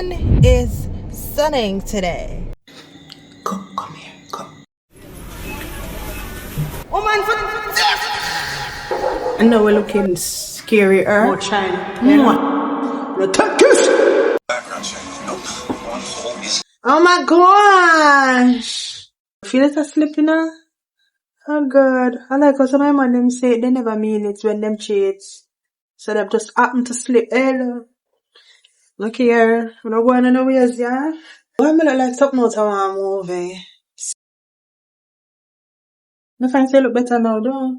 sun is sunning today. Come here, come. Oh man, I know we're looking scary, More China. The Turkish. Background check. Nope. One hole is. Oh my gosh. Feel it asleep, you know? Oh God. I like how some of my them say they never mean it when them cheats. So they just happen to sleep. Hello. Look here. I'm not going anywhere, yeah? Why am I look like something out of a movie? I find say look better now, though.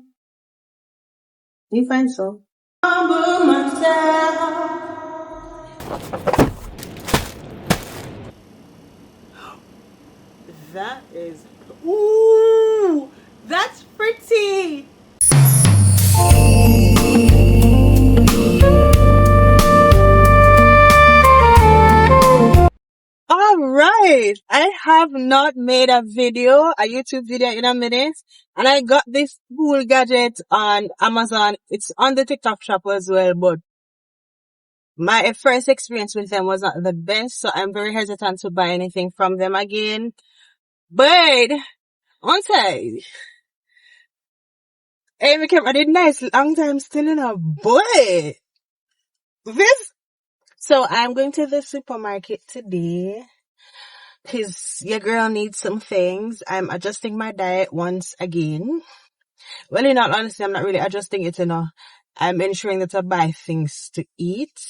You find so? Humble myself. that is, ooh, that's pretty. Alright, I have not made a YouTube video in a minute, and I got this cool gadget on Amazon. It's on the TikTok shop as well, but my first experience with them was not the best, so I'm very hesitant to buy anything from them again. But, on say, hey, we came, I did nice long time still in a boy. This, so I'm going to the supermarket today. Cause your girl needs some things. I'm adjusting my diet once again. Well, in all honesty, I'm not really adjusting it, you know. I'm ensuring that I buy things to eat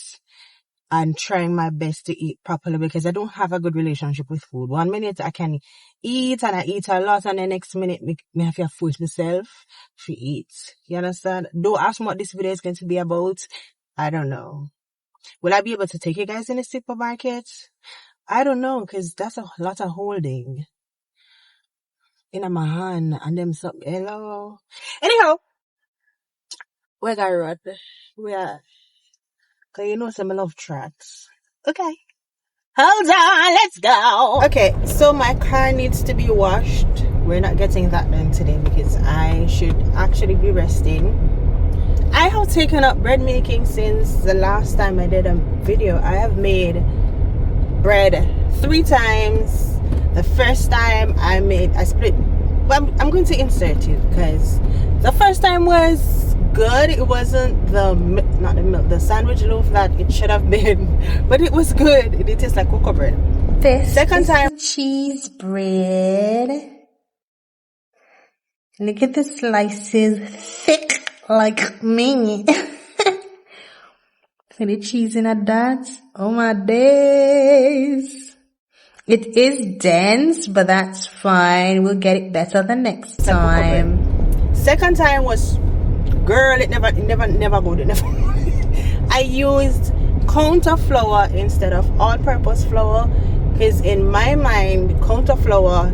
and trying my best to eat properly because I don't have a good relationship with food. 1 minute I can eat and I eat a lot, and the next minute me have to force myself to eat. You understand? Don't ask me what this video is going to be about. I don't know. Will I be able to take you guys in the supermarket? I don't know, because that's a lot of holding in my hand and them something. Hello. Anyhow, we got road. We are, because you know some love tracks. Okay. Hold on, let's go. Okay, so my car needs to be washed. We're not getting that done today because I should actually be resting. I have taken up bread making since the last time I did a video. I have made bread 3 times. The first time I split, well, I'm going to insert it because the first time was good. It wasn't the sandwich loaf that it should have been, but it was good. It tastes like cocoa bread. This Second time, cheese bread. Look at the slices, thick like me. See the cheese in a dot? Oh my days. It is dense, but that's fine. We'll get it better the next time. second time was, girl, it never good. It never. I used counter flour instead of all-purpose flour because in my mind, counter flour,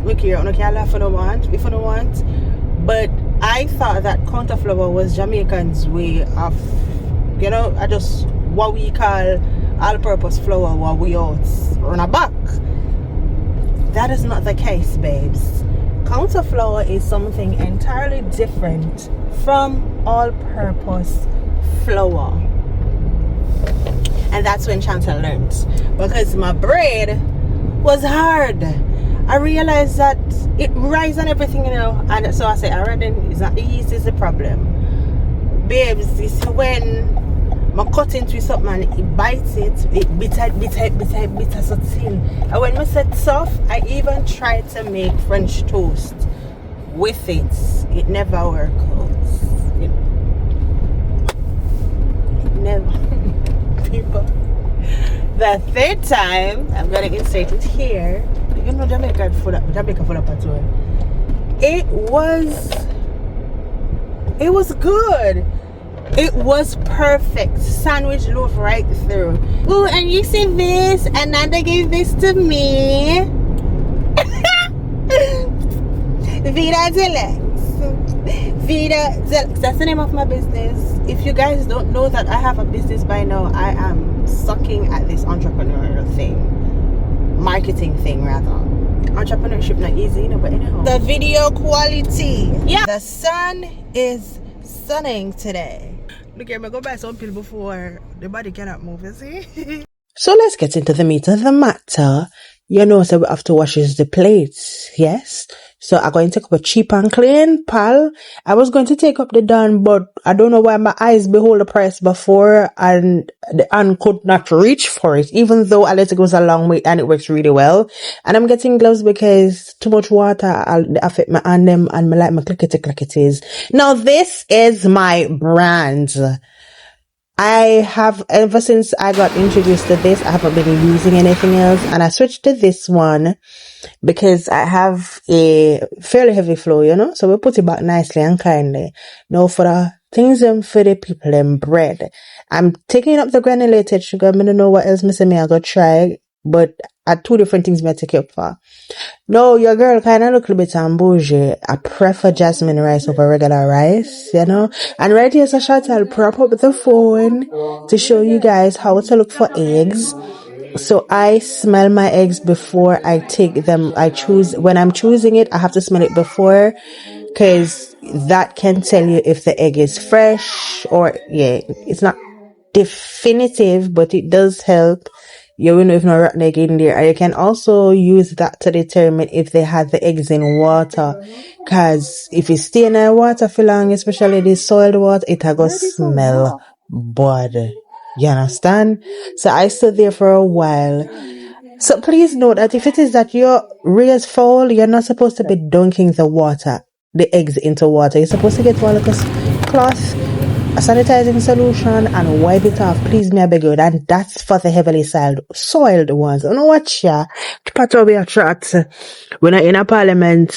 look here, I can't laugh if I don't want, but I thought that counter flour was Jamaicans' way of, you know, I just what we call all-purpose flour, what we out run a back. That is not the case, babes. Counter flour is something entirely different from all-purpose flour. And that's when Chantal learned, because my bread was hard. I realized that it rises and everything, you know, and so I said, alright then, it's not the yeast is the problem. Babes, it's when I cut into something and it bites it bitter so thin. And when I said soft, I even tried to make French toast with it. It never works. It never. People. The third time, I'm gonna insert it here. You know Jamaica full up as well. It was good. It was perfect. Sandwich loaf right through. Oh, and you see this? Ananda gave this to me. Vida Deluxe. Vida Deluxe. That's the name of my business. If you guys don't know that I have a business by now, I am sucking at this entrepreneurial thing. Marketing thing, rather. Entrepreneurship not easy, you know, but anyhow. The video quality. Yeah. The sun is sunning today. Look here, I go buy some pill before the body cannot move, you see? So let's get into the meat of the matter. You know, so we have to wash the plates, yes? So I'm going to take up a cheap and clean, pal. I was going to take up the done, but I don't know why my eyes behold the price before and the hand could not reach for it, even though I let it goes a long way and it works really well. And I'm getting gloves because too much water affect my hand them and my like my clickety. Now this is my brand. I have, ever since I got introduced to this, I haven't been using anything else, and I switched to this one because I have a fairly heavy flow, you know, so we put it back nicely and kindly. Now for the things for the people in bread, I'm taking up the granulated sugar. I don't know what else I go try, but I two different things I take up for. No, your girl kind of look a bit bougie. I prefer jasmine rice over regular rice, you know. And right here's a shot. I'll prop up the phone to show you guys how to look for eggs. So I smell my eggs before I take them. When I'm choosing it, I have to smell it before, because that can tell you if the egg is fresh or, yeah, it's not definitive, but it does help. You will know if no rotten egg in there. And you can also use that to determine if they had the eggs in water. Cause if it stay in the water for long, especially the soiled water, it will go smell bad. You understand? So I stood there for a while. So please note that if it is that your rears foul, you're not supposed to be dunking the eggs into water. You're supposed to get one like a cloth, a sanitizing solution, and wipe it off. Please, me I beg you. And that's for the heavily soiled ones. You know what, yeah? Part of your chat. When I'm in a parliament.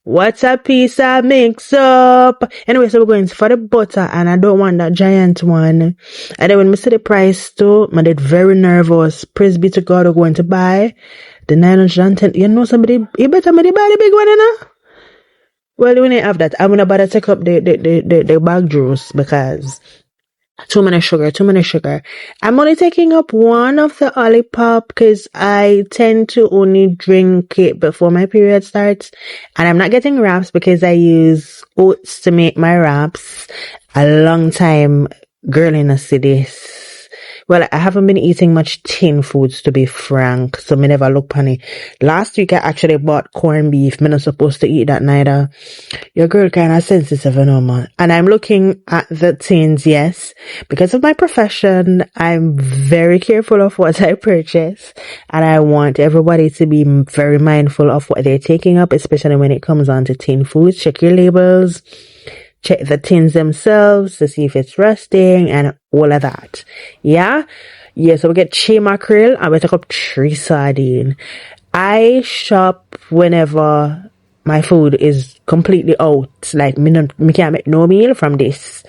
What's a piece of mix up? Anyway, so we're going for the butter, and I don't want that giant one. And then when I see the price too, I did very nervous. Praise be to God, we're going to buy the 910. You know somebody, you better me buy the big one, you know? Well, when I have that, I'm gonna better take up the bag juice because too many sugar. I'm only taking up one of the Olipop because I tend to only drink it before my period starts. And I'm not getting wraps because I use oats to make my wraps. A long time girl in a city. Well, I haven't been eating much tin foods, to be frank, so me never look funny. Last week I actually bought corned beef. Me not supposed to eat that neither. Your girl kind of sensitive, you know, man. And I'm looking at the tins, yes. Because of my profession, I'm very careful of what I purchase. And I want everybody to be very mindful of what they're taking up, especially when it comes on to tin foods. Check your labels. Check the tins themselves to see if it's rusting and all of that. Yeah? Yeah, so we get chile mackerel and we take up 3 sardine. I shop whenever my food is completely out. Like, me can't make no meal from this.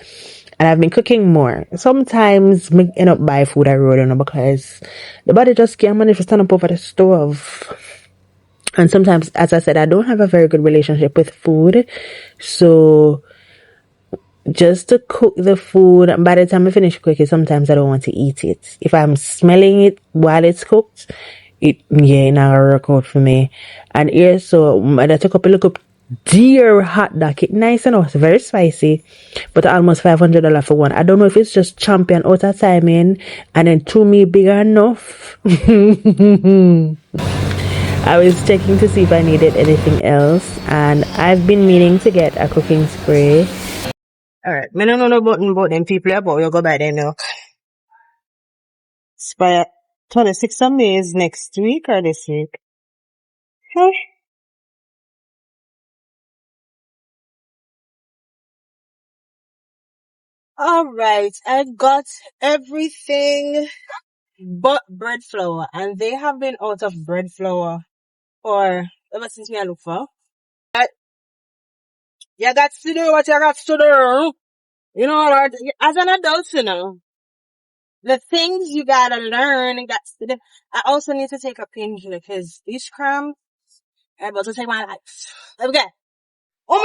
And I've been cooking more. Sometimes me end up buy food I roll, you know, because the body just can't manage to stand up over the stove. And sometimes, as I said, I don't have a very good relationship with food. So just to cook the food, and by the time I finish cooking, sometimes I don't want to eat it. If I'm smelling it while it's cooked, it not work out for me. And here, so I took up a look up deer hot dog. It nice enough, it's very spicy, but almost $500 for one. I don't know if it's just champion out of timing, and then to me bigger enough. I was checking to see if I needed anything else, and I've been meaning to get a cooking spray. Alright, I don't know about them people, but we'll go by them now. By 26th of May is next week or this week? Huh? Alright, I got everything but bread flour, and they have been out of bread flour for ever since me I look for. But you got to do what you got to do. You know what? As an adult, you know, the things you gotta learn and got to do. I also need to take a painkiller because these cramps are about to take my life. Let me go. Oh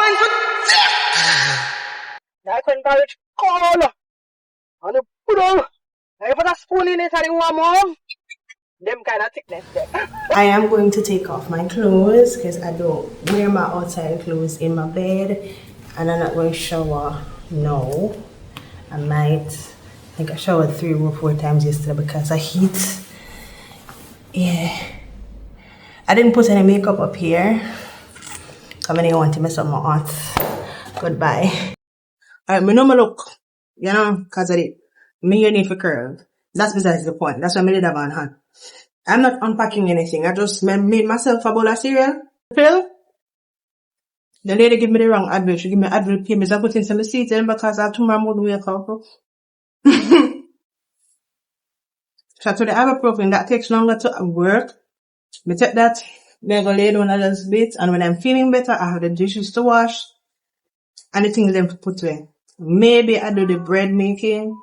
man, I couldn't carry all. And you put on. I put a spoon in it and you want more. Them kind of thickness there. I am going to take off my clothes because I don't wear my outside clothes in my bed, and I'm not going to shower now. I might think I showered 3 or 4 times yesterday because of heat. Yeah. I didn't put any makeup up here. I didn't want to mess up my art. Goodbye. Alright, me know my look. You know, cause of it. Me you need for curl. That's besides the point. That's why I did have on hand. I'm not unpacking anything. I just made myself a bowl of cereal. Pill. The lady gave me the wrong advert. She gave me advert payments. I put in some seeds in because I have tomorrow morning wake up. So today ibuprofen that takes longer to work. Me take that, then go lay down a little bit, and when I'm feeling better, I have the dishes to wash and the things them to put away. Maybe I do the bread making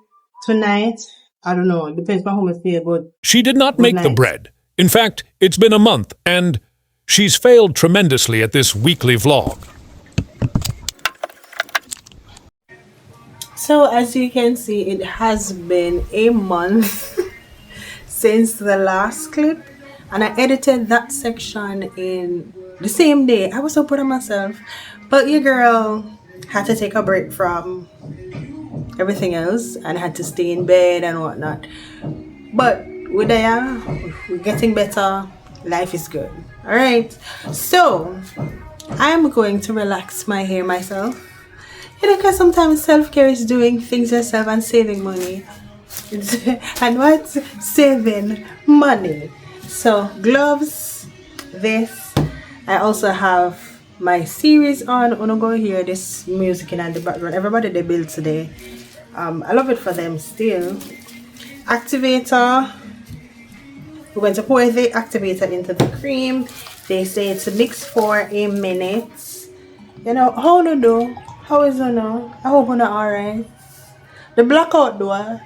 tonight. I don't know. It depends on how much feel good. She did not make the night. bread. In fact, it's been a month, and she's failed tremendously at this weekly vlog. So as you can see, it has been a month since the last clip, and I edited that section in the same day. I was so proud of myself, but your girl had to take a break from everything else and had to stay in bed and whatnot. But we're there, we're getting better, life is good. All right, so I'm going to relax my hair myself. You know, because sometimes self-care is doing things yourself and saving money. And what? Saving money. So gloves, this. I also have my series on. I'm gonna go hear this music in the background. Everybody they build today. I love it for them still. Activator. We're going to pour the activator into the cream. They say it's mix for a minute. You know, how do you do? How is it now? I hope you're alright. The blackout though.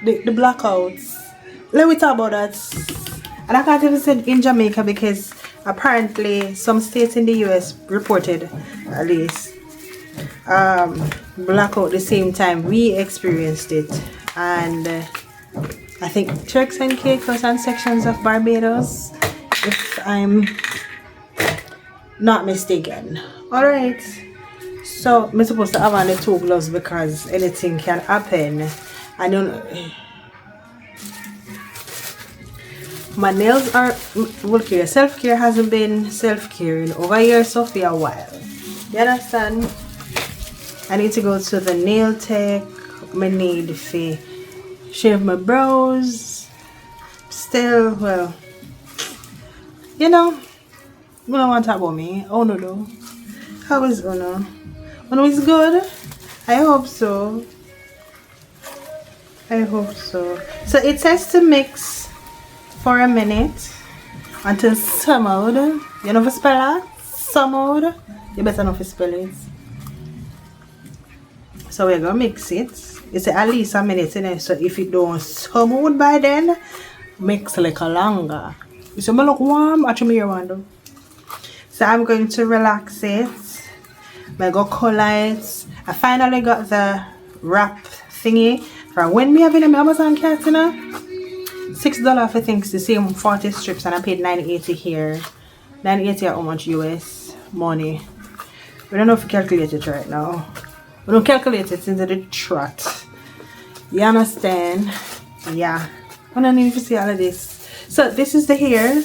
The blackouts. Let me talk about that. And I can't even say in Jamaica because apparently some states in the US reported at least blackout the same time we experienced it. And I think Turks and Caicos and sections of Barbados, if I'm not mistaken. Alright. So I'm supposed to have on the 2 gloves because anything can happen. I don't know. My nails are well-care. Self-care hasn't been self-care in over a year, so for a while. You understand? I need to go to the nail tech. I need to shave my brows. Still, well, you know, you don't want to talk about me. Oh no, though. How is Uno? Uno is good? I hope so. I hope so. So it says to mix for a minute until summered. You know how to spell that? Summered. You better know how to spell it. So we're gonna mix it. It's at least a minute in it. So if it don't smooth by then, mix like a longer. You see me look warm? Actually, me want though. So I'm going to relax it. I go color it. I finally got the wrap thingy from when me having them Amazon cat, you know. $6 I think it's the same 40 strips, and I paid $9.80 here. $9.80 how much US money. We don't know if we calculate it right now. We don't calculate it into the trot. You understand? Yeah. I don't need to see all of this. So this is the hair.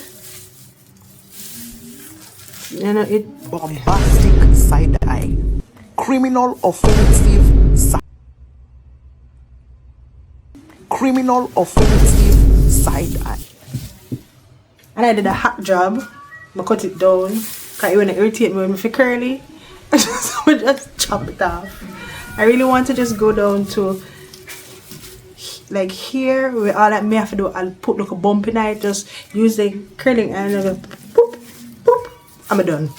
You know it. Bombastic side eye. Criminal offensive side. Criminal offensive side eye. And I did a hot job. I cut it down. Because it wouldn't irritate me when I feel curly. So I just chop it off. I really want to just go down to like here where all that me have to do. I'll put like a bump in it. Just use the curling and then boop, boop. I'm done.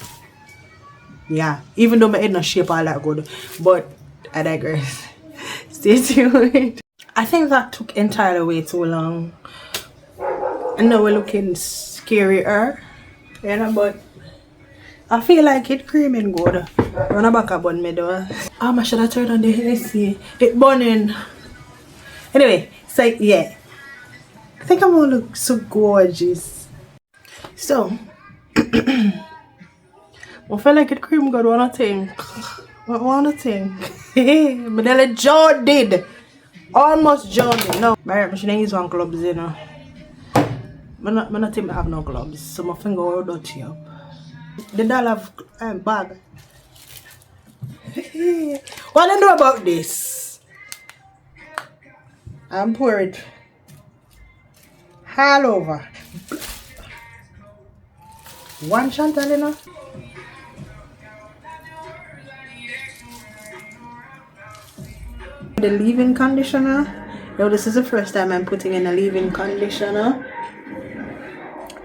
Yeah. Even though my head not shape all that good. But I digress. Stay tuned. I think that took entirely way too long. I know we're looking scarier. You know, but I feel like it creaming good. Run a back up on me though. I should have turned on the AC. It burning. Anyway, so yeah. I think I'm gonna look so gorgeous. So I feel like it cream good. What I think? What I think? But then Joe did. Almost joined me. No, my machine use one gloves, you know. I not think I have no gloves, so my finger all dirty up. The doll have bag. What I know about this? I'm pour it all over. One Chantal, you know. The leave-in conditioner. Now this is the first time I'm putting in a leave-in conditioner.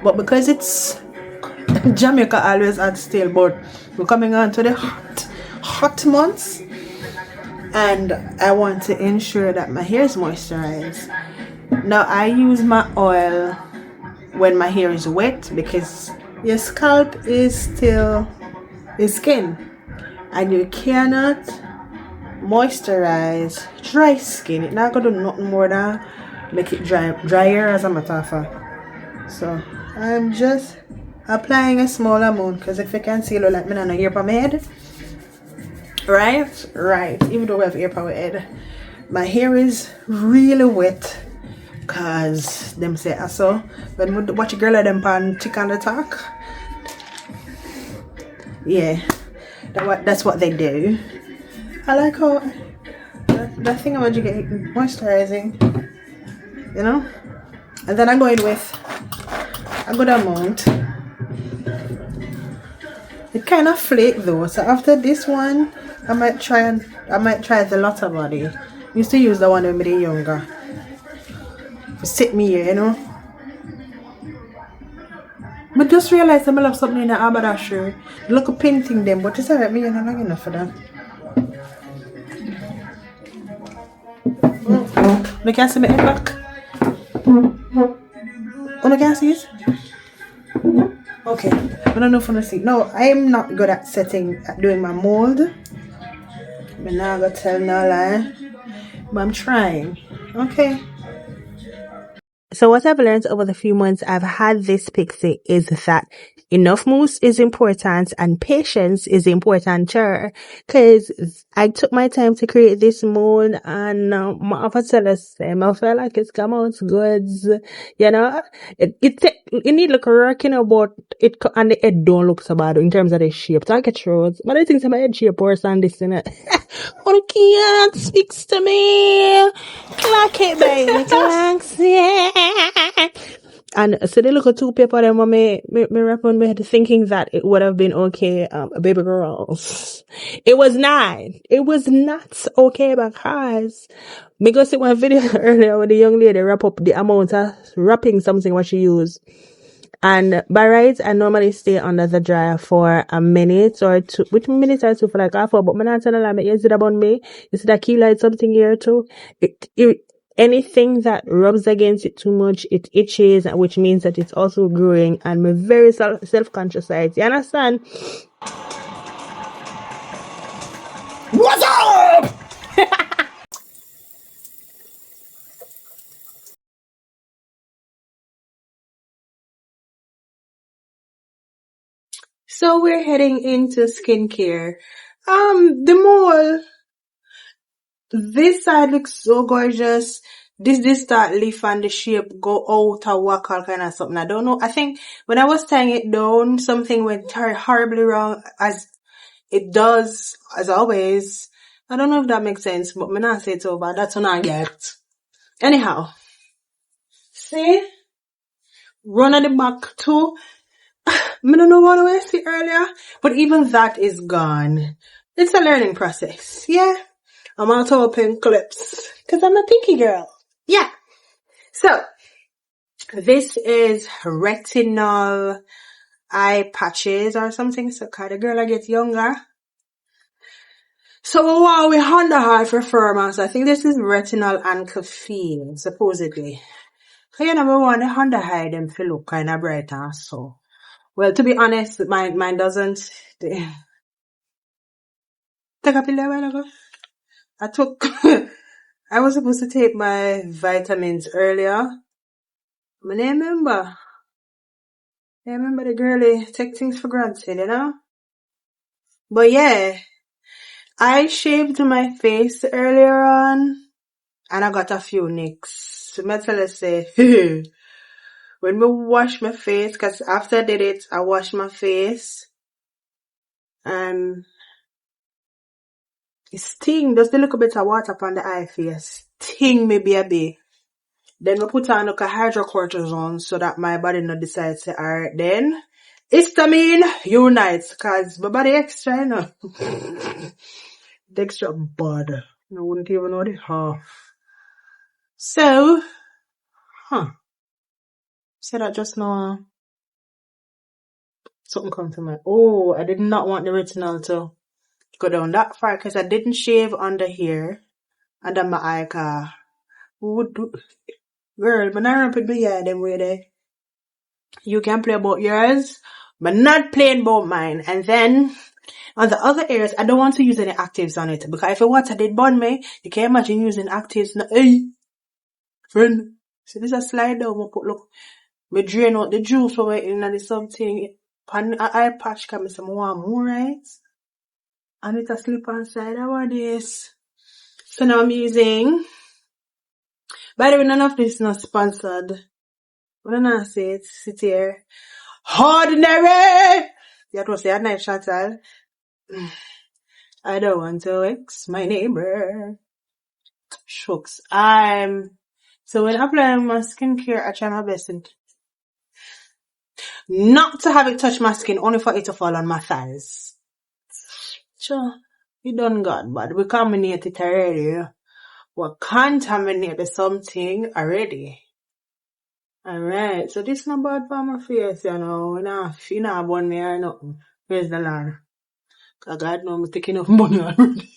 But because it's Jamaica always hot still, but we're coming on to the hot months. And I want to ensure that my hair is moisturized. Now I use my oil when my hair is wet because your scalp is still skin, and you cannot moisturize dry skin. It's not gonna do nothing more than make it drier as a matter of fact. So I'm just applying a small amount because if you can see, look like me not no hair on my head. Right. Even though we have hair on my head, my hair is really wet. Cause them say so when we watch a girl of them pan tick on the talk. Yeah, that's what they do. I like how that thing about you get moisturizing, you know. And then I'm going with a good amount. It kind of flake though, so after this one I might try the Lotta body. Used to use the one when I was younger. Sit me here, you know. But just realized I love something in the haberdashery. Look at painting them, but it's alright, me you're not long enough for that. You can see my head back. Oh, you can see it? Okay, I don't know if you see. No, I am not good at doing my mold. I'm not gonna tell no lie, but I'm trying. Okay. So what I've learned over the few months I've had this pixie is that enough mousse is important and patience is important too. Cause I took my time to create this mold and I feel like it's come out good. You know, it need look work, you know, but and the head don't look so bad in terms of the shape. So I get through. But I think my head shape worse than this, you know. Oh, can't speaks to me. Clock it, baby. Clocks, yeah. And so they look at two people them when me wrap on my head thinking that it would have been okay, baby girls. It was not. It was not okay because me go see one video earlier where the young lady wrap up the amount of wrapping something what she used. And by rights, I normally stay under the dryer for a minute or two, which minute or two for like half hour, but I'm not telling you, you see that about me? You see that key light something here too? Anything that rubs against it too much, it itches, which means that it's also growing, and I'm very self-conscious side. You understand? What's up? So we're heading into skincare. The mole. This side looks so gorgeous. This start leaf and the shape go out or walk all kind of something. I don't know. I think when I was tying it down, something went horribly wrong, as it does, as always. I don't know if that makes sense, but I'm not say it's over. That's what I get. Anyhow. See? Run at the back too. I don't know what I see earlier, but even that is gone. It's a learning process. Yeah. I'm out to open clips because I'm a pinky girl. Yeah. So this is retinol eye patches or something. So kind of girl I get younger. So while we're under high performance, I think this is retinol and caffeine, supposedly. So you know, we want the under high them to look kind of brighter. So, well, to be honest, mine doesn't. Take a pill a while ago. I was supposed to take my vitamins earlier. I remember the girlie take things for granted, you know? But yeah, I shaved my face earlier on. and I got a few nicks. So me tell you say, when me wash my face, cause after I did it, I wash my face, and it sting. Just a little bit of water upon the eye face. Sting me baby. Then we put on like a hydrocortisone so that my body not decides to alright then. Histamine unites, cause my body extra, you know. The extra bad. I wouldn't even know the half. So, say that just now. Something come to mind. Oh, I did not want the retinol to go down that far because I didn't shave under here. Under my eye car. Girl, but I ramp with me yeah, them way there. You can play about yours, but not playing about mine. And then on the other areas, I don't want to use any actives on it because if it water did burn me, you can imagine using actives. No, hey, friend, see this a slide down. I put look, me drain out the juice over in and something. Pan eye patch can be some more, right? And it a slip on side of this. So now I'm using. By the way, none of this is not sponsored. What did I say? It sit here. Ordinary! That was a nice shuttle. I don't want to ex my neighbor. Shucks. So when applying my skincare, I try my best not to have it touch my skin, only for it to fall on my thighs. Sure. We done got bad. We contaminated it already. We contaminated something already. Alright, so this not bad for my face, you know. You know, burn me or nothing. Praise the Lord. Cause God know me taking enough money already.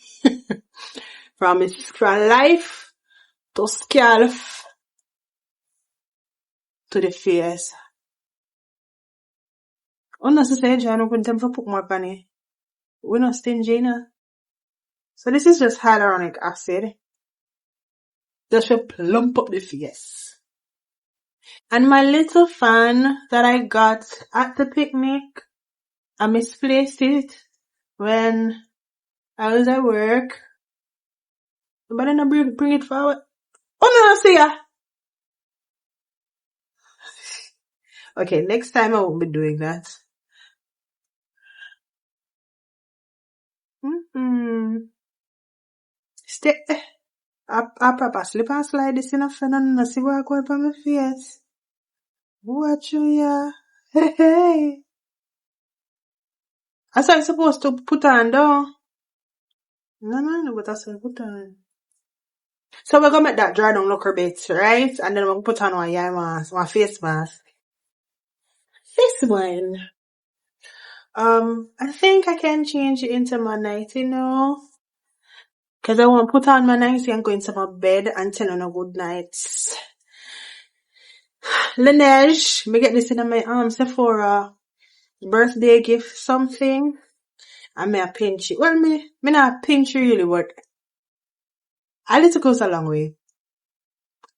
From life to scalp to the face. Unnecessary, I don't put them for put more money. We're not stingy, you know. So this is just hyaluronic acid. Just to plump up the face. And my little fan that I got at the picnic, I misplaced it when I was at work. But then I bring it forward. Oh no, I see ya. Okay, next time I won't be doing that. Stay. I proper slip and slide this in a fan and see what I go up on my face. Watch you, yeah. Hey, hey. I said I'm supposed to put on though. No, but I said put on. So we're gonna make that dry down look a bit, right? And then we're gonna put on one eye mask, one face mask. This one. I think I can change it into my nightie now. Cause I want to put on my nightie and go into my bed and tell on a good night. Laneige, me get this in my Sephora birthday gift something. And me a pinch it. Well, me not pinch it really, but a little goes a long way.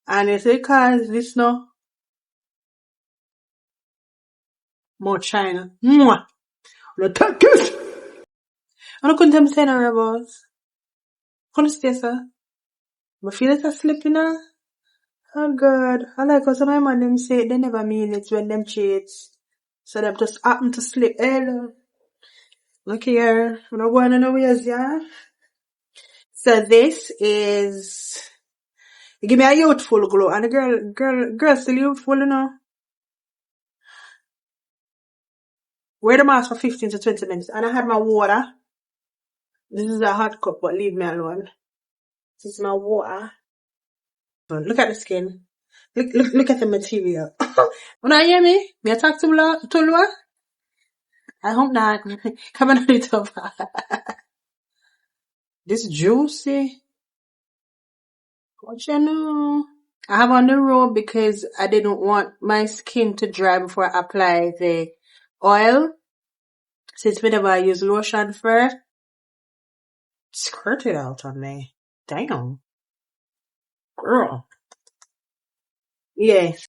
And it's because this no more China. Mwah! No take it! I don't couldn't say no rebels. Couldn't stay, sir. I feel like I slip, you know? Oh God. I like how some of my man them say they never mean it when them cheats. So they just happen to slip. Hello. Look here. I'm not going nowhere, yeah? So this is, it give me a youthful glow. And the girl still youthful, you know? Wear the mask for 15 to 20 minutes. And I had my water. This is a hot cup, but leave me alone. This is my water. Look at the skin. Look at the material. When I hear me? Me talk to Lua? I hope not. Come on, it up. This juicy. What you know? I have on the robe because I didn't want my skin to dry before I apply the oil. Since whenever I use lotion first, squirt it out on me. Damn. Girl. Yes.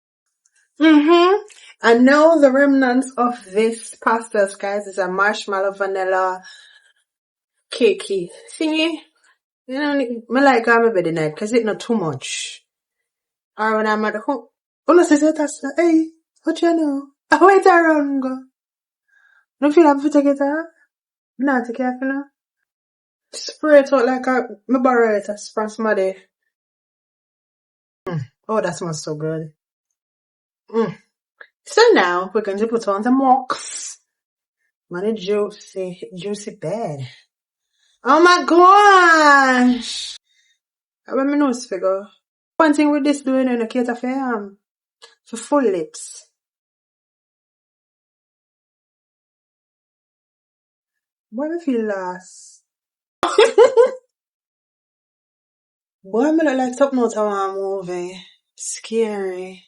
And now the remnants of this pastas, guys, is a marshmallow vanilla cakey thingy. You know, me like having bed night because it's not too much. Or when I'm at home, oh, say that's hey, what you know? I wait around go. Don't feel like to take it out. Not take it now. Spray it out like me borrow it from somebody. Oh, that smells so good. So now we're going to put on the mocks. Man, a juicy bed. Oh my gosh! I want my nose figure. One thing with this doing in a cater for full lips. Boy, me feel lost. Boy, me look like something out of a movie. Scary.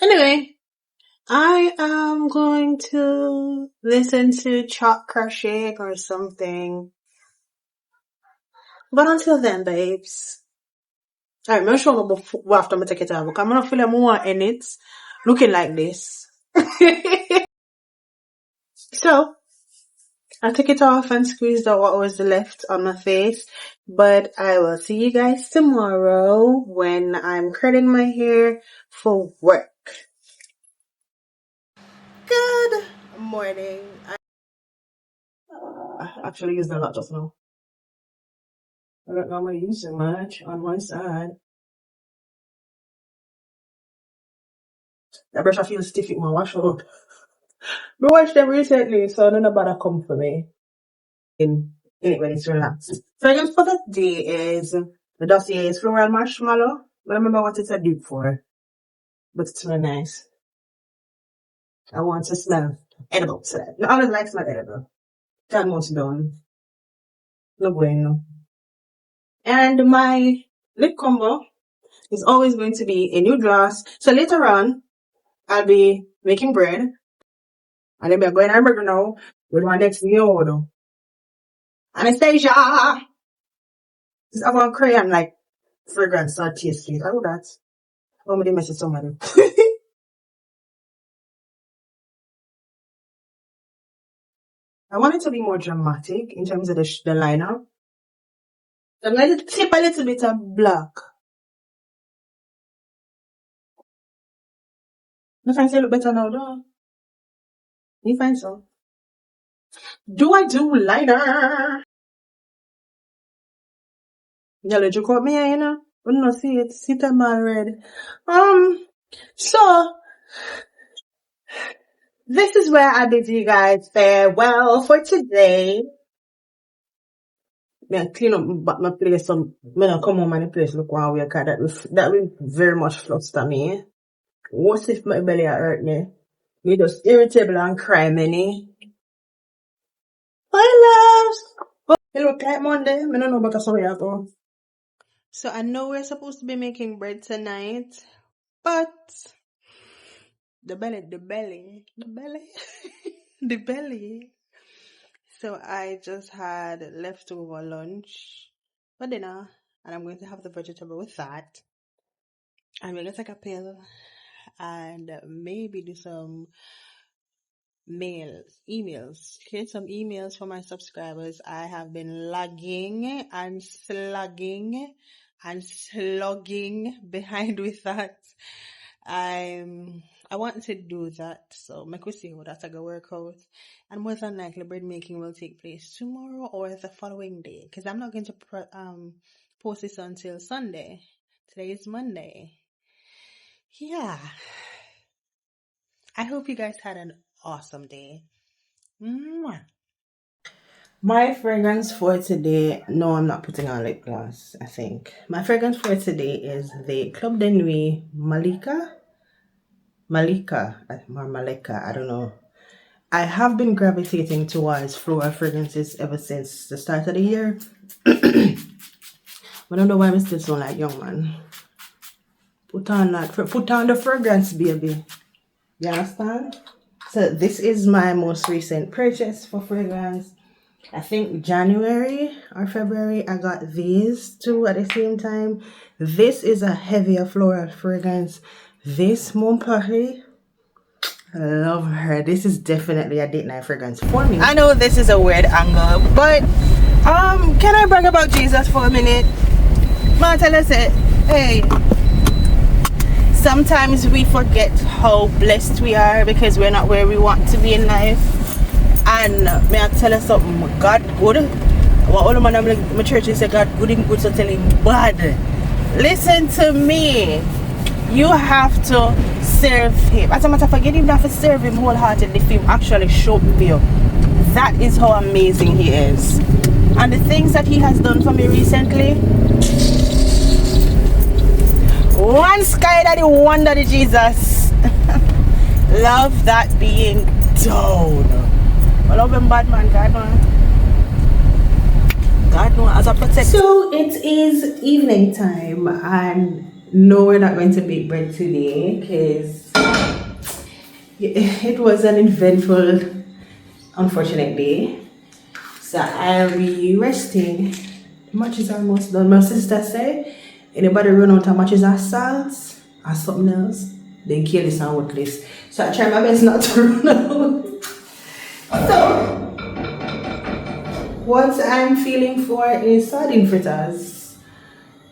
Anyway, I am going to listen to Chalk Crochet or something. But until then, babes. Alright, I'm sure before after I take it out because I'm not feeling more in it looking like this. So I took it off and squeezed out what was left on my face. But I will see you guys tomorrow when I'm curling my hair for work. Good morning. I actually used a lot just now. I don't normally use so much on one side. The brush I feel stiff with my wash up. I watched them recently, so none of that come for me. In it when it's relaxed. So I guess for the day is the dossier is floral marshmallow. I don't remember what it's a dupe for, but it's really nice. I want to smell edible. So I always like smell edible. That almost done. No bueno. And my lip combo is always going to be a new glass. So later on, I'll be making bread. And then we're going to hamburger now with my next new order. Anastasia! This avant crayon like fragrance or taste sweet. I know that. Oh, my message somebody. I want it to be more dramatic in terms of the liner. I'm going to tip a little bit of black. You find it look better now, though? You find so? Do I do liner? Yeah, let you caught me, you know? I don't see it. See them already. So, this is where I bid you guys farewell for today. I clean up my place, so when I come home and the place look one way, cause that will very much fluster me. What if my belly hurt me? Me just irritable and cry many. Hi loves! It look like Monday. I don't know about sorry at all. So I know we're supposed to be making bread tonight, but the belly. So I just had leftover lunch for dinner, and I'm going to have the vegetable with that. I'm going to take a pill and maybe do some emails. Here's some emails for my subscribers. I have been lagging and slugging behind with that. I want to do that, so make we see how that's gonna work out. And more than likely, bread making will take place tomorrow or the following day, because I'm not going to post this until Sunday. Today is Monday. Yeah. I hope you guys had an awesome day. Mwah. My fragrance for today, no, I'm not putting on lip gloss, I think. My fragrance for today is the Club de Nuit Malika, I don't know. I have been gravitating towards floral fragrances ever since the start of the year. I don't know why I'm still so like young man. Put on the fragrance, baby. You understand? So this is my most recent purchase for fragrance. I think January or February I got these two at the same time. This is a heavier floral fragrance. This Mon Paris, I love her. This is definitely a date night fragrance for me. I know this is a weird angle, but Can I brag about Jesus for a minute? Man, tell us it. Hey, sometimes we forget how blessed we are because we're not where we want to be in life. And may I tell us something? God good. What all the man in my church say God good and good, so tell him bad. Listen to me. You have to serve him. As a matter of fact, you don't have to serve him wholeheartedly if him actually show you. That is how amazing he is. And the things that he has done for me recently. One sky daddy, one daddy Jesus. Love that being down. I love him bad man, God man. God knows as a protector. So it is evening time, and no, we're not going to bake bread today because it was an eventful, unfortunate day. So I'll be resting. The match is almost done. My sister said, anybody run out of matches or salt or something else, then kill this and worthless. So I try my best not to run out. So what I'm feeling for is sardine fritters.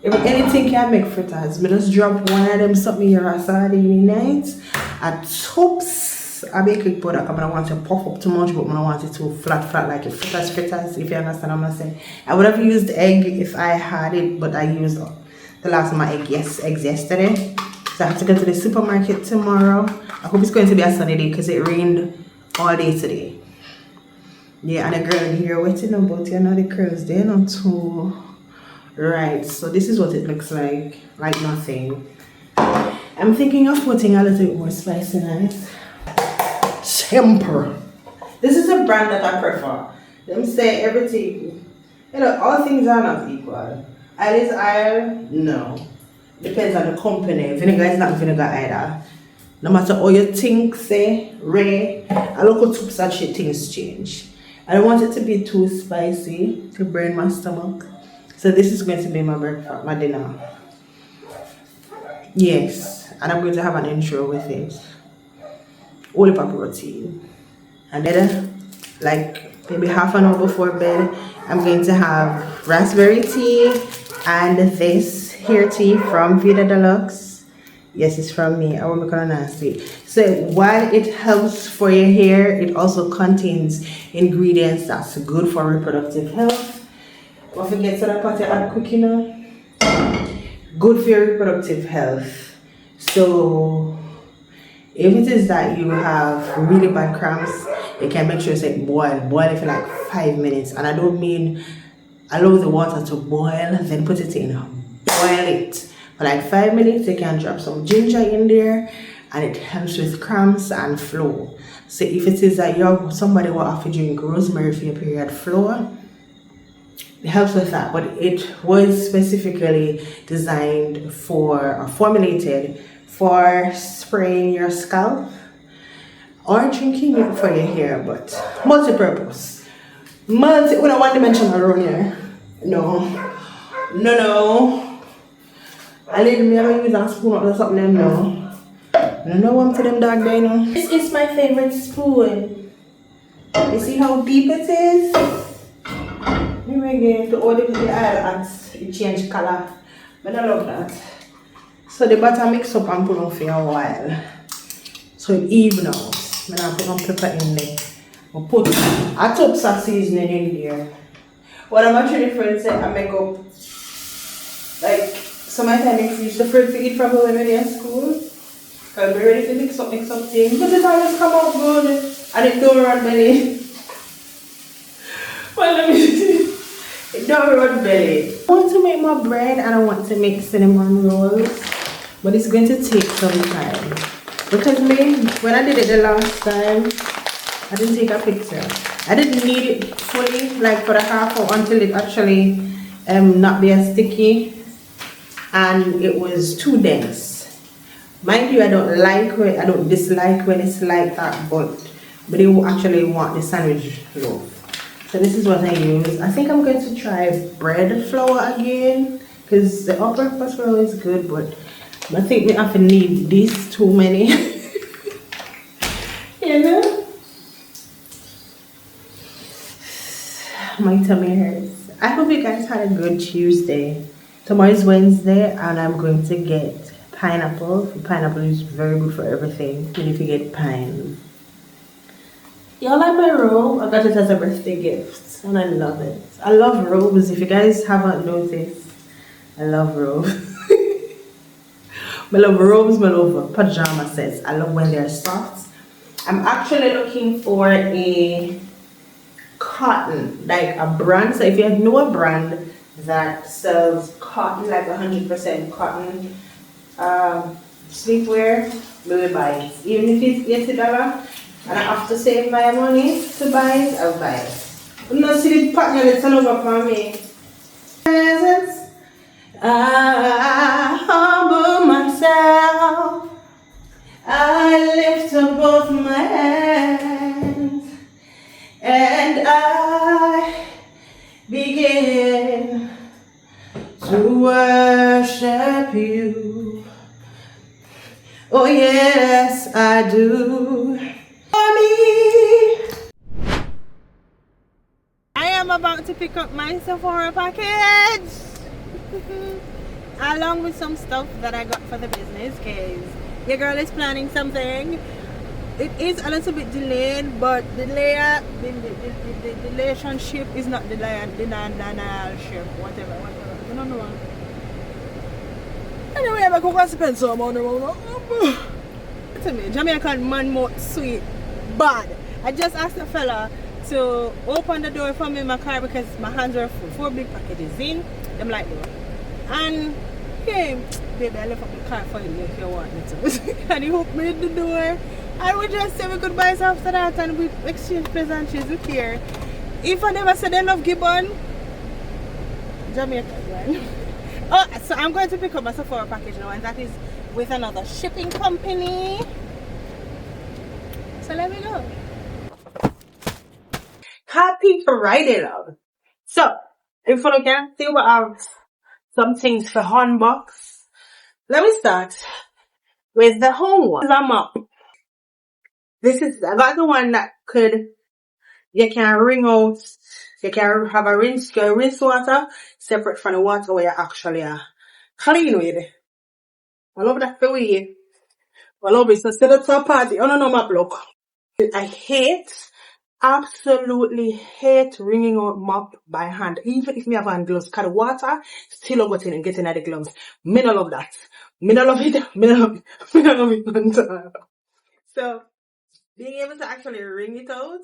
If anything can make fritters, but just drop one of them something here a sardine in it. At tops, I baking powder because I don't want to puff up too much, but I don't want it to flat like a fritters, if you understand what I'm saying. I would have used egg if I had it, but I used the last of my eggs yesterday. So I have to go to the supermarket tomorrow. I hope it's going to be a sunny day because it rained all day today. Yeah, and the girl in here waiting about, you know, the curls, they're not too right. So this is what it looks like nothing. I'm thinking of putting a little bit more spiciness. Temper. This is a brand that I prefer. Them say everything, you know, all things are not equal. Oil is oil? No. Depends on the company. Vinegar is not vinegar either. No matter how you think, say, Ray, I look at soups and shit, things change. I don't want it to be too spicy to burn my stomach. So this is going to be my breakfast, my dinner. Yes, and I'm going to have an intro with it. All the protein. And then, like maybe half an hour before bed, I'm going to have raspberry tea and this hair tea from Vida Deluxe. Yes, it's from me. I won't make it nasty. So while it helps for your hair, it also contains ingredients that's good for reproductive health. Don't forget to that part you add quick, you know. Good for your reproductive health. So if it is that you have really bad cramps, you can make sure it's like boil it for like 5 minutes. And I don't mean allow the water to boil, then put it in. Boil it for like 5 minutes. You can drop some ginger in there, and it helps with cramps and flow. So if it is that you're somebody who have to drink rosemary for your period flow, it helps with that. But it was specifically designed for or formulated for spraying your scalp or drinking it for your hair, but multi-purpose. We don't want to mention around here. No. I need me to use a spoon or something. No one to them dog there, no. This is my favorite spoon. You see how deep it is? Let me get to all the oil and it change color. But I love that. So the butter mix up and put on for a while. So it even out. I'm gonna put on pepper in there. I'll put a top sauce seasoning in there. What I'm actually friends say I make up, like sometimes I used to afraid to eat from when we're in school. Because we're ready to mix up things. But it always come out good and it don't run belly. Well, let me see. It don't run belly. I want to make my bread and I want to make cinnamon rolls. But it's going to take some time. Because when I did it the last time, I didn't take a picture. I didn't need it fully, like for a half hour until it actually not be as sticky. And it was too dense. Mind you, I don't dislike when it's like that, but you actually want the sandwich loaf. So this is what I use. I think I'm going to try bread flour again, because the all-purpose flour is good, but I think we have to need these too many. You know? My tummy hurts. I hope you guys had a good Tuesday. Tomorrow is Wednesday and I'm going to get pineapple. Pineapple is very good for everything. And if you get pine. Y'all like my robe? I got it as a birthday gift and I love it. I love robes. If you guys haven't noticed, I love robes. I love robes, I love pajama sets. I love when they're soft. I'm actually looking for a cotton, like a brand. So if you know a brand that sells cotton, like 100% cotton sleepwear, we will buy it. Even if it's $80 and I have to save my money to buy it, I'll buy it. You know, see the pattern that's over for me. Presents, I humble myself. I lift up both my hands and I begin to worship you. Oh yes, I do. For me. I am about to pick up my Sephora package along with some stuff that I got for the business because your girl is planning something. It is a little bit delayed, but the relationship is not the ship, whatever. I don't know. Anyway, I'm going to spend some money on to me. Jamaican man more sweet, bad. I just asked the fella to open the door for me in my car because my hands are full. 4 big packages in. I'm like, no. And hey, baby, I left up the car for you if you want me to. And he hooked me in the door. And we just say we goodbyes after that and we exchange pleasantries with here. If I never said enough Gibbon, Jamaica, right? Oh, so I'm going to pick up a Sephora package now, and that is with another shipping company. So let me go. Happy Friday, love. So, if you can see, we have some things for unbox. Let me start with the home one. I'm up. I got the one that you can wring out, you can have a rinse water separate from the water where you actually are clean with. I love that for you. I love it. So set up to a party. Oh no, my block. I absolutely hate wringing out mop by hand. Even if me have hand gloves, cause the water still over and getting at the gloves. Me no love that. Me no love it. Me no love it. Me no love it. So being able to actually wring it out,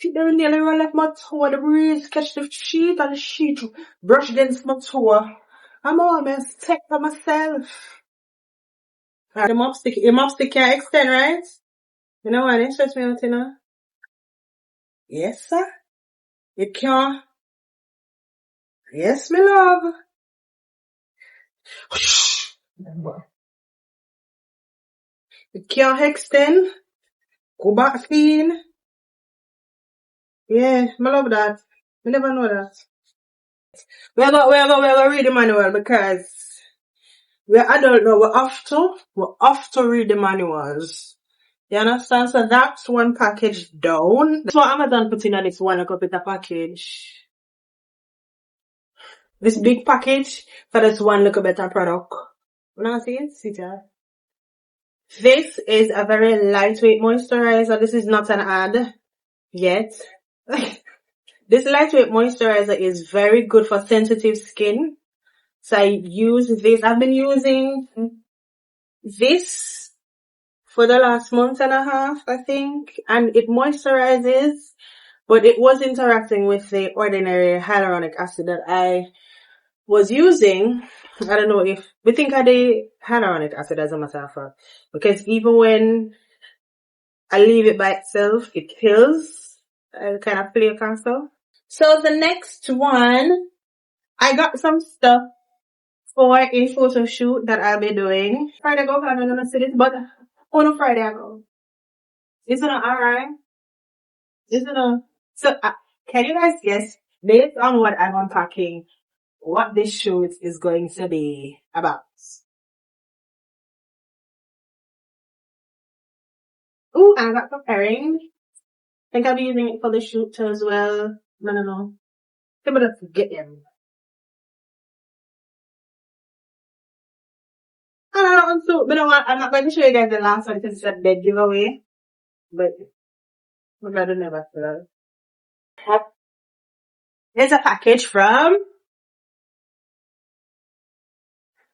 they nearly run off my toe, the breeze catch the sheet and the sheet brush against my toe. I'm almost sick for myself. The mop stick can extend, right? You know what? It stress me out, you know? Yes, sir. It can. Yes, my love. It can extend. Go back clean. Yeah, I love that. I never know that. We're gonna read the manual because we're adult now. We have to read the manuals. You understand? So that's one package down. That's what Amazon put in on this one look with a package. This big package for this one look better product. You know see it? See that? This is a very lightweight moisturizer. This is not an ad yet. This lightweight moisturizer is very good for sensitive skin. So I use this. I've been using this for the last month and a half, I think. And it moisturizes, but it was interacting with the ordinary hyaluronic acid that I was using. I don't know if we think of the hyaluronic acid as a matter of fact. Because even when I leave it by itself, it kills kind of flake and stuff. So the next one, I got some stuff for a photo shoot that I'll be doing. Friday I go, I don't know see this, but on a Friday I go. Isn't it alright? Isn't it? So can you guys guess, based on what I'm unpacking, what this shoot is going to be about? Ooh, I got some earrings. I think I'll be using it for the shoot as well. No. I'm gonna forget him. I don't know, but I'm not going to show you guys the last one because it's a dead giveaway. But we're gonna never fail. There's a package from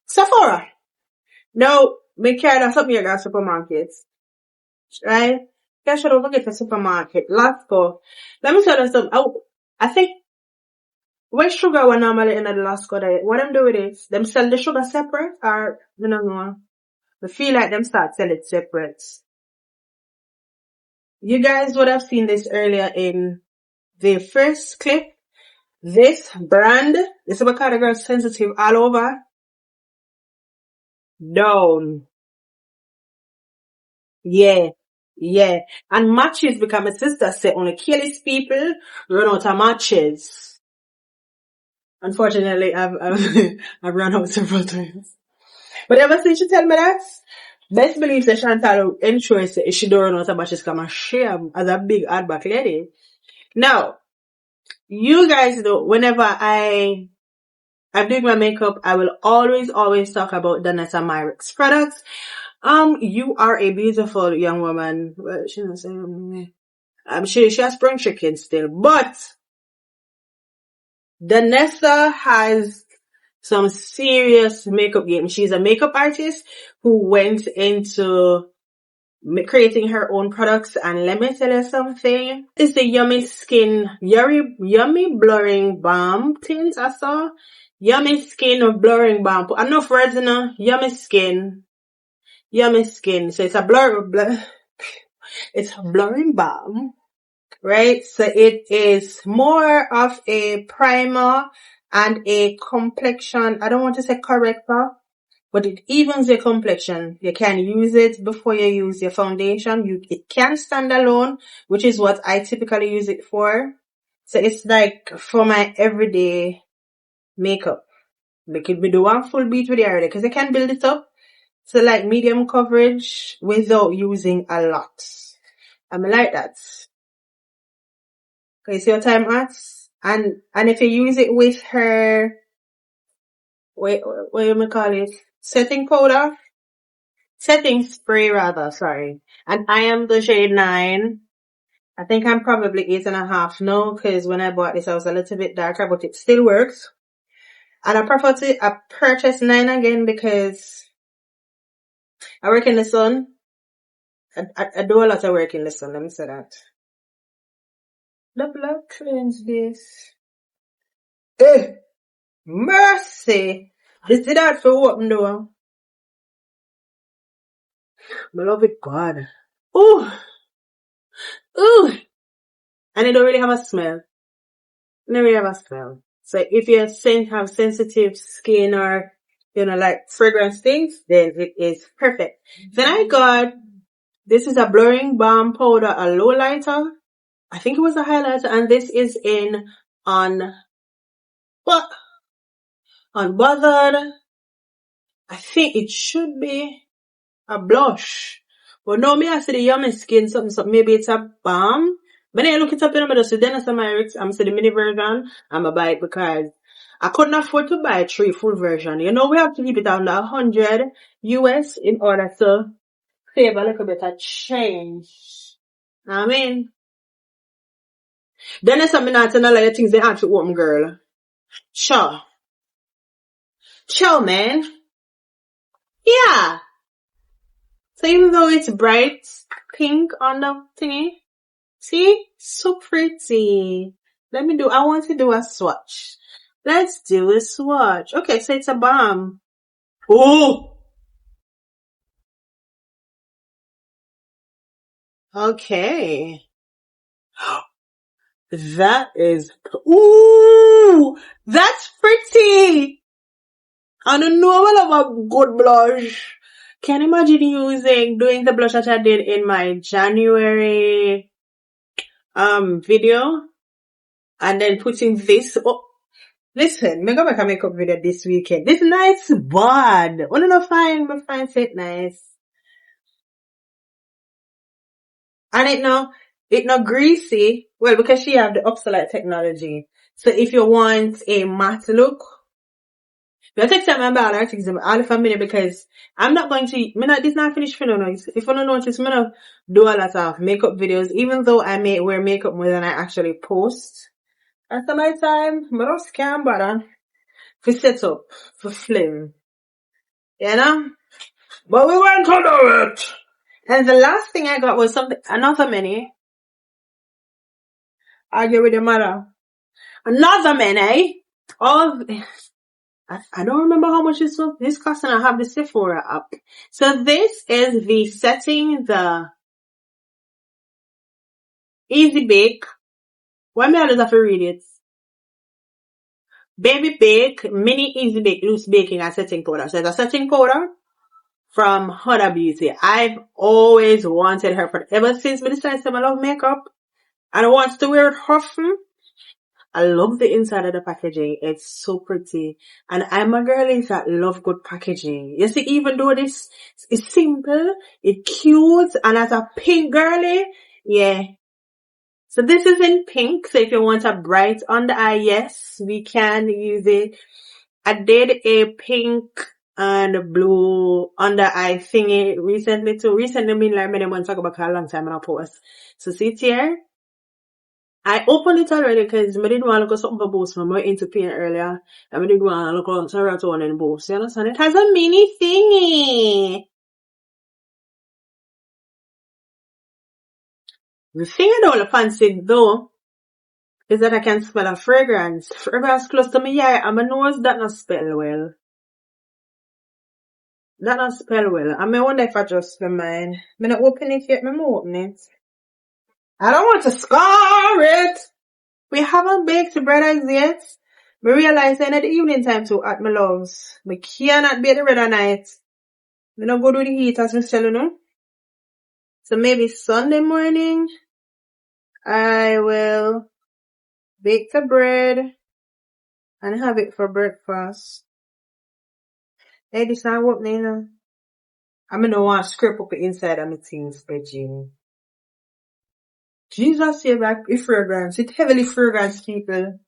Sephora. No, we carried out something at supermarkets. Right? Guys should overget the supermarket. Let's go. Let me tell you something. Oh, I think where sugar were normally in the Lasco diet. What them do with it? Them sell the sugar separate or you don't know. I feel like them start sell it separate. You guys would have seen this earlier in the first clip. This brand, this avocado girl sensitive all over. Down. Yeah. And matches become a sister say only careless people run out of matches. Unfortunately, I've I've run out several times. But ever since she tell me that, best believe that Chantal ensures that she don't run out of matches come and shame as a big hard back lady. Now, you guys know whenever I'm doing my makeup, I will always talk about Danessa Myricks products. You are a beautiful young woman. Well, she doesn't say, she has spring chicken still, but Danessa has some serious makeup game. She's a makeup artist who went into creating her own products, and let me tell you something. It's the yummy blurring balm tint I saw. Yummy skin blurring balm. Put enough words in her. Yummy skin. So it's a it's a blurring balm, right? So it is more of a primer and a complexion. I don't want to say corrector, but it evens your complexion. You can use it before you use your foundation. It can stand alone, which is what I typically use it for. So it's like for my everyday makeup. Like if we do one full beat with it already, because I can build it up to like medium coverage without using a lot. I'm like that. Okay, see what time at? And if you use it with her, what do you call it? Setting powder? Setting spray rather, sorry. And I am the shade 9. I think I'm probably 8.5 now, because when I bought this I was a little bit darker, but it still works. And I purchased 9 again because I work in the sun. I do a lot of work in the sun, let me say that. The blood cleanse this. Mercy! This did that for what I'm doing. Beloved God. Ooh! And it don't really have a smell. So if you have sensitive skin or, like fragrance things, then it is perfect. Then I got, this is a blurring balm powder, a low lighter. I think it was a highlighter, and this is in Unbothered. I think it should be a blush. But no, me I see the yummy skin, something, maybe it's a balm. But then I look it up in the middle, so then I see I'm see the mini version, I'm a buy it because I couldn't afford to buy 3 full version. We have to keep it under 100 US in order to save a little bit of change. I mean, then I say me not tell all things they have to open, girl. Sure, man. Yeah. So even though it's bright pink on the thingy, see? So pretty. I want to do a swatch. Let's do a swatch. Okay, so it's a balm. Oh! Okay. That's pretty! I don't know I love a good blush. Can you imagine doing the blush that I did in my January video? And then putting this. Oh, listen, I'm gonna make a makeup video this weekend. This nice bad. Oh no, fine, but fine, fit nice. And it now, It not greasy. Well, because she have the Upsolite technology. So if you want a matte look, you take time and buy things all for me because I'm not going to, this not finished for no noise. If you don't notice, me not do a lot of makeup videos, even though I may wear makeup more than I actually post. After my time, I just can't bother for set up, for film. You know? But we went to do it! And the last thing I got was another mini. Argue with your mother. Another mini. I don't remember how much this cost, and I have the Sephora up. So this is the setting the Easy Bake. Why may I just have to read it? Baby Bake Mini Easy Bake Loose Baking and Setting Powder. So it's a setting powder from Huda Beauty. I've always wanted her for ever since me decided to love makeup and I want to wear it often. I love the inside of the packaging. It's so pretty. And I'm a girl that love good packaging. You see, even though this is simple, it's cute, and as a pink girly, yeah. So this is in pink. So if you want a bright under eye, yes, we can use it. I did a pink and blue under eye thingy recently too. Recently, mean like many months ago, but a long time and I post. So see it here. I opened it already because I didn't want to look at something for boost. I went into paint earlier. And I didn't want to look at serotonin and boost. You understand? It has a mini thingy. The thing I don't fancy though is that I can smell a fragrance. Fragrance close to me eye and my nose that not smell well. That not smell well. I may wonder if I just mind. I'm not open it yet. I'm open it. I don't want to scar it. We haven't baked the bread as yet. We realize that at the evening time too at my loves. We cannot bake the bread at night. We don't go to the heat as we tell you know. So maybe Sunday morning I will bake the bread and have it for breakfast. Hey, this not opening you know. I don't want to scrape up the inside of my things, Byyyyyeee. Jesus save like a fragrance. It's heavily fragrance, people.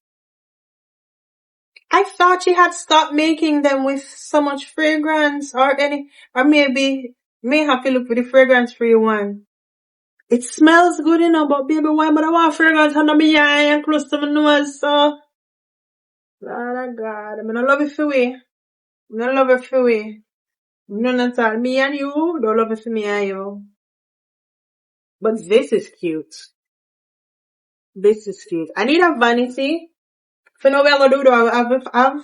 I thought she had stopped making them with so much fragrance or maybe may have to look for the fragrance free one. It smells good enough, but baby, why would I want fragrance under my eye and close to my nose, so? Lord of God, I'm gonna love it for we. I'm gonna love it for we. None at all. Me and you, don't love it for me and you. But this is cute. This is cute. I need a vanity. For now, we're gonna do have,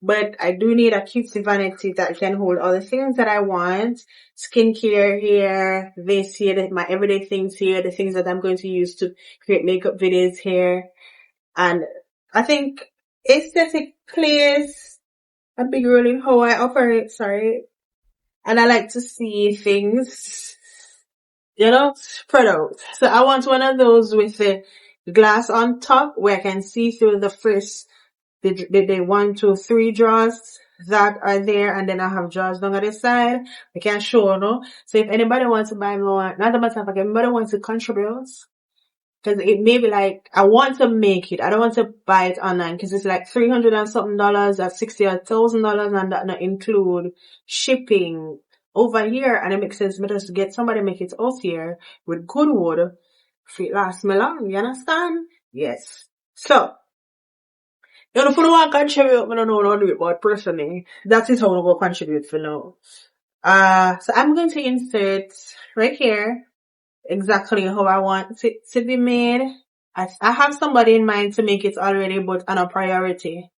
but I do need a cutesy vanity that can hold all the things that I want. Skincare here, this here, my everyday things here, the things that I'm going to use to create makeup videos here. And I think aesthetic plays a big role in how I operate, sorry. And I like to see things, you know, spread out. So I want one of those with the glass on top where I can see through the first the 1, 2, 3 drawers that are there, and then I have drawers down at the side. I can show, no? So if anybody wants to buy more, not a matter of fact, anybody wants to contribute, because it may be like, I want to make it. I don't want to buy it online, because it's like $300 and something, that's $60 or $1,000, and that not include shipping over here. And it makes sense better to get somebody to make it out here with good wood for it last me long. You understand? Yes. So, you know, if you don't want to contribute, I don't know how to do it, but personally, that is how I will contribute for now. So I'm going to insert right here exactly how I want it to be made. I have somebody in mind to make it already, but on a priority.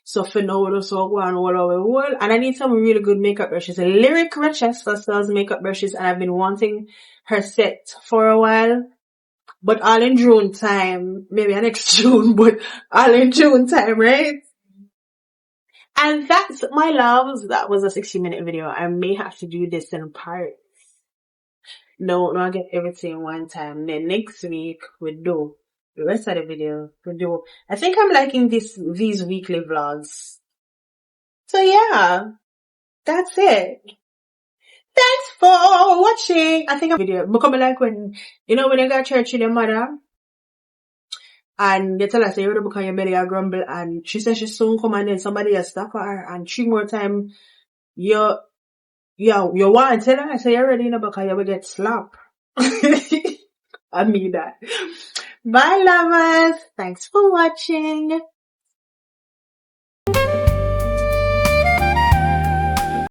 So for now, we'll just go on all over the world. And I need some really good makeup brushes. Lyric Rochester sells makeup brushes, and I've been wanting her set for a while. But all in June time, maybe next June, but all in June time, right? And that's my loves. That was a 60-minute video. I may have to do this in parts. No, I get everything one time. Then next week we do the rest of the video. I think I'm liking these weekly vlogs. So yeah, that's it. Thanks for watching. I think a video become like when you know when you go to church with your mother and you tell her say you because your belly a grumble and she says she soon come and then somebody else stop her and 3 more time you want to tell her say you're ready you know because you will get slapped. I mean that. Bye lovers. Thanks for watching.